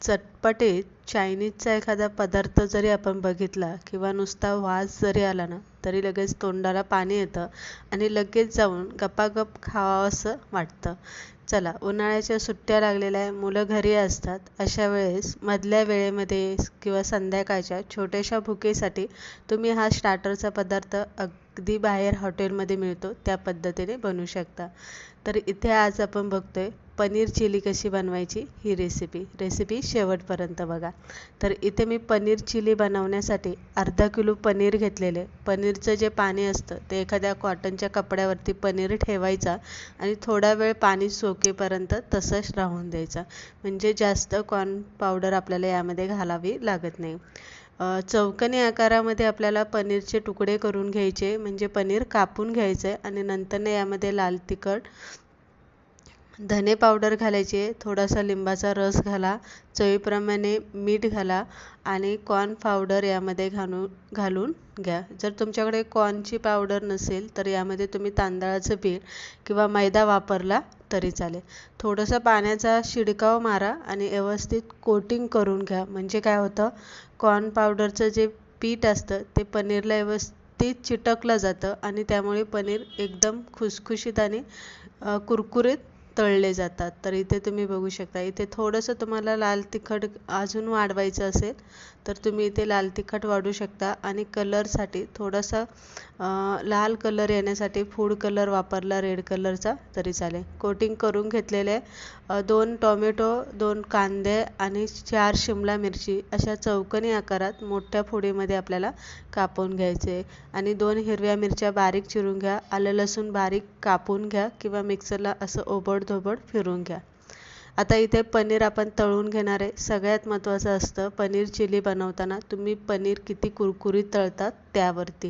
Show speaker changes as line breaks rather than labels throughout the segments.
चटपटीत चायनीजचा एखादा पदार्थ जरी आपण बघितला किंवा नुसता वास जरी आला ना, तरी लगेच तोंडाला पाणी येतं आणि लगेच जाऊन गपागप खावावंसं वाटतं. चला, उन्हाळ्याच्या सुट्ट्या लागलेल्या आहे, मुलं घरी असतात. अशा वेळेस मधल्या वेळेमध्ये किंवा संध्याकाळच्या छोट्याशा भुकेसाठी तुम्ही हा स्टार्टरचा पदार्थ अगदी बाहेर हॉटेलमध्ये मिळतो त्या पद्धतीने बनवू शकता. तर इथे आज आपण बघतोय पनीर चिली कशी बनवायची ही रेसिपी शेवटपर्यंत बघा. तर इथे मी पनीर चिली बनवण्यासाठी अर्धा किलो पनीर घेतलेले. पनीरचं जे पाणी असतं ते एखाद्या कॉटनच्या कपड्यावरती पनीर ठेवायचा आणि थोडा वेळ पाणी सोकेपर्यंत तसंच राहून द्यायचा, म्हणजे जास्त कॉर्न पावडर आपल्याला यामध्ये घालावी लागत नाही. चौकोनी आकारामध्ये आपल्याला पनीरचे तुकडे करून घ्यायचे, म्हणजे पनीर कापून घ्यायचं आणि नंतर यामध्ये लाल तिखट, धने पावडर घालायचे, थोडासा लिंबाचा रस घाला, चवीप्रमाणे मीठ घाला आणि कॉर्न पावडर यामध्ये घालून घ्या. जर तुमच्याकडे कॉर्नची पावडर नसेल तर यामध्ये तुम्ही तांदळाचं पीठ किंवा मैदा वापरला तरी चालेल. थोडंसं पाण्याचा शिडकाव मारा आणि व्यवस्थित कोटिंग करून घ्या, म्हणजे काय होतं, कॉर्न पावडरचं जे पीठ असतं ते पनीरला व्यवस्थित चिटकलं जातं आणि त्यामुळे पनीर एकदम खुसखुशीत आणि कुरकुरीत तळले जातात. तर इथे तुम्ही बघू शकता, इथे थोडंसं तुम्हाला लाल तिखट अजून वाढवायचं असेल तर तुम्ही इथे लाल तिखट वाढवू शकता आणि कलरसाठी थोडासा लाल कलर येण्यासाठी फूड कलर वापरला रेड कलरचा तरी चालेल. कोटिंग करून घेतलेले 2 टोमॅटो, 2 कांदे आणि 4 शिमला मिरची अशा चौकोनी आकारात मोठ्या फोडीमध्ये आपल्याला कापून घ्यायचे आणि 2 हिरव्या मिरच्या बारीक चिरून घ्या. आलं लसूण बारीक कापून घ्या किंवा मिक्सरला असं ओबडधोबड फिरवून घ्या. आता इथे पनीर आपण तळून घेणार आहे. सगळ्यात महत्त्वाचं असतं पनीर चिली बनवताना तुम्ही पनीर किती कुरकुरीत तळतात त्यावरती.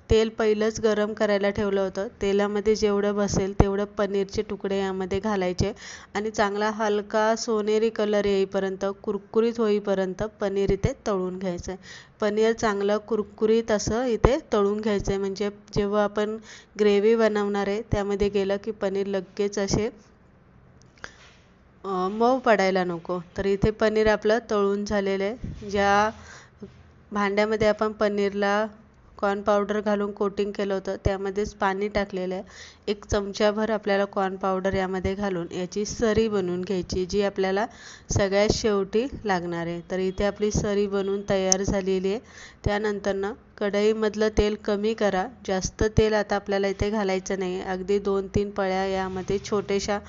तेल पहिलंच गरम करायला ठेवलं होतं. तेलामध्ये जेवढं बसेल तेवढं पनीरचे तुकडे यामध्ये घालायचे आणि चांगला हलका सोनेरी कलर येईपर्यंत, कुरकुरीत होईपर्यंत पनीर इथे तळून घ्यायचं आहे. पनीर चांगलं कुरकुरीत असं इथे तळून घ्यायचं आहे, म्हणजे जेव्हा आपण ग्रेव्ही बनवणार आहे त्यामध्ये गेलं की पनीर लगेच असे मऊ पडायला नको. तर इथे पनीर आपलं तळून झालेलं आहे. ज्या भांड्यामध्ये आपण पनीरला कॉर्न पावडर घालून कोटिंग केलं होतं त्यामध्येच पाणी टाकलेलं आहे. 1 चमचाभर आपल्याला कॉर्न पावडर यामध्ये घालून याची सरी बनवून घ्यायची, जी आपल्याला सगळ्यात शेवटी लागणार आहे. तर इथे आपली सरी बनवून तयार झालेली आहे. त्यानंतरनं कढईमधलं तेल कमी करा. जास्त तेल आता आपल्याला इथे घालायचं नाही. अगदी 2-3 पळ्या यामध्ये छोट्याशा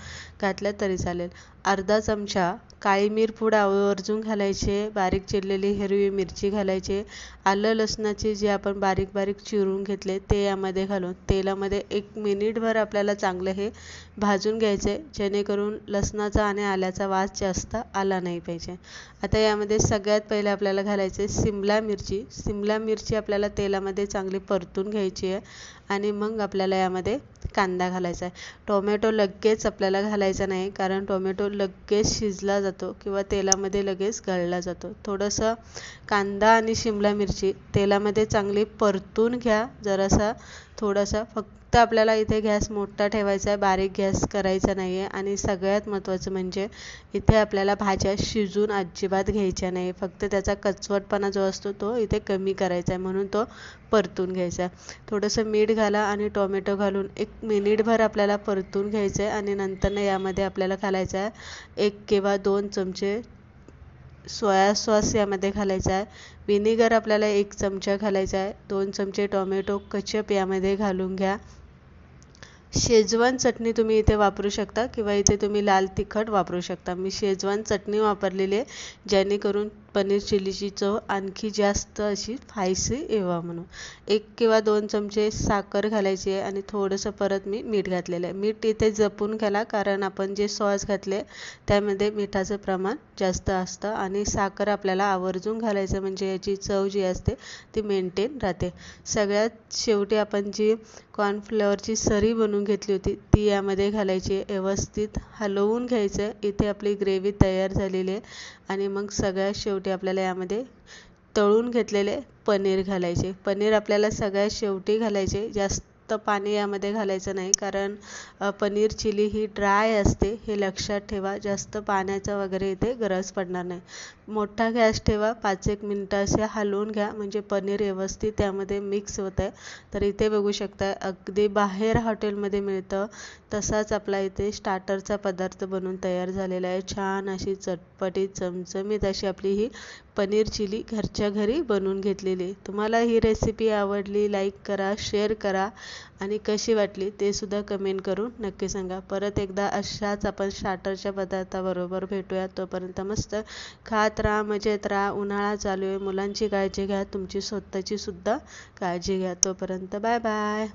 घातल्या तरी चालेल. अर्धा चमचा काळी मिरी पूड आवर्जून घालायचे, बारीक चिरलेली हिरवी मिरची घालायची, आलं लसणाचे जे आपण बारीक बारीक चिरून घेतले ते यामध्ये घालून तेलामध्ये 1 मिनिटभर आपल्याला चांगलं हे भाजून घ्यायचे, जेणेकरून लसणाचा आणि आल्याचा वास जास्त आला नाही पाहिजे. आता यामध्ये सगळ्यात पहिले आपल्याला घालायचे सिमला मिरची आपल्याला तेलामध्ये चांगली परतून घ्यायची आहे आणि मग आपल्याला यामध्ये कांदा घालायचा आहे. टोमॅटो लगेच आपल्याला घालायचा नाही, कारण टोमॅटो लगेच शिजला जातो किंवा तेलामध्ये लगेच गळला जातो. थोडंसं कांदा आणि शिमला मिरची तेलामध्ये चांगली परतून घ्या. थोडासा फक्त आपल्याला इथे गॅस मोठा ठेवायचा आहे, बारीक गॅस करायचा नाही आहे. आणि सगळ्यात महत्त्वाचं म्हणजे इथे आपल्याला भाज्या शिजून अजिबात घ्यायच्या नाही. फक्त त्याचा कचवटपणा जो असतो तो इथे कमी करायचा आहे, म्हणून तो परतून घ्यायचा. थोडंसं मीठ घाला आणि टोमॅटो घालून 1 मिनिटभर आपल्याला परतून घ्यायचं आहे आणि नंतरनं यामध्ये आपल्याला घालायचा आहे 1 किंवा 2 चमचे सोया सॉस यामध्ये घालायचा आहे. विनेगर आपल्याला 1 चमचा घालायचा आहे. 2 चमचे टोमॅटो केचप यामध्ये घालून घ्या. शेजवान चटणी तुम्ही इथे वापरू शकता किंवा इथे तुम्ही लाल तिखट वापरू शकता. मी शेजवान चटणी वापरलेली आहे, जेणेकरून पनीर चिलीची चव आणखी जास्त अशी स्पायसी यावं म्हणून. 1 किंवा 2 चमचे साखर घालायची आहे आणि थोडंसं परत मी मीठ घातलेलं आहे. मीठ इथे जपून घाला, कारण आपण जे सॉस घातले त्यामध्ये मिठाचं प्रमाण जास्त असतं आणि साखर आपल्याला आवर्जून घालायचं, म्हणजे याची चव जी असते ती मेंटेन राहते. सगळ्यात शेवटी आपण जी कॉर्नफ्लॉवरची सरी बनवून घेतली होती ती यामध्ये घालायची, व्यवस्थित हलवून घ्यायचं. इथे आपली ग्रेव्ही तयार झालेली आहे आणि मग सगळ्यात शेवटी आपल्याला यामध्ये तळून घेतलेले पनीर घालायचे. पनीर आपल्याला सगळ्यात शेवटी घालायचे, जास्त जास्त पाणी यामध्ये घालायचं नाही, कारण पनीर चिली ही ड्राय असते, हे लक्षात ठेवा. जास्त पाण्याचा वगैरे इथे गरज पडणार नाही. मोठा गॅस ठेवा, 5-1 मिनटं असे हलवून घ्या, म्हणजे पनीर व्यवस्थित त्यामध्ये मिक्स होत आहे. तर इथे बघू शकता, अगदी बाहेर हॉटेलमध्ये मिळतं तसाच आपला इथे स्टार्टरचा पदार्थ बनून तयार झालेला आहे. छान अशी चटपटीत चमचमीत अशी आपली ही पनीर चिली घरच्या घरी बनवून घेतलेली. तुम्हाला ही रेसिपी आवडली, लाईक करा, शेअर करा आणि कशी वाटली ते सुद्धा कमेंट करून नक्की सांगा. परत एकदा अशाच आपण स्टार्टरच्या पदार्थाबरोबर भेटूया. तोपर्यंत मस्त खात राहा, मजेत राहा. उन्हाळा चालू आहे, मुलांची काळजी घ्या, तुमची स्वतःची सुद्धा काळजी घ्या. तोपर्यंत बाय बाय.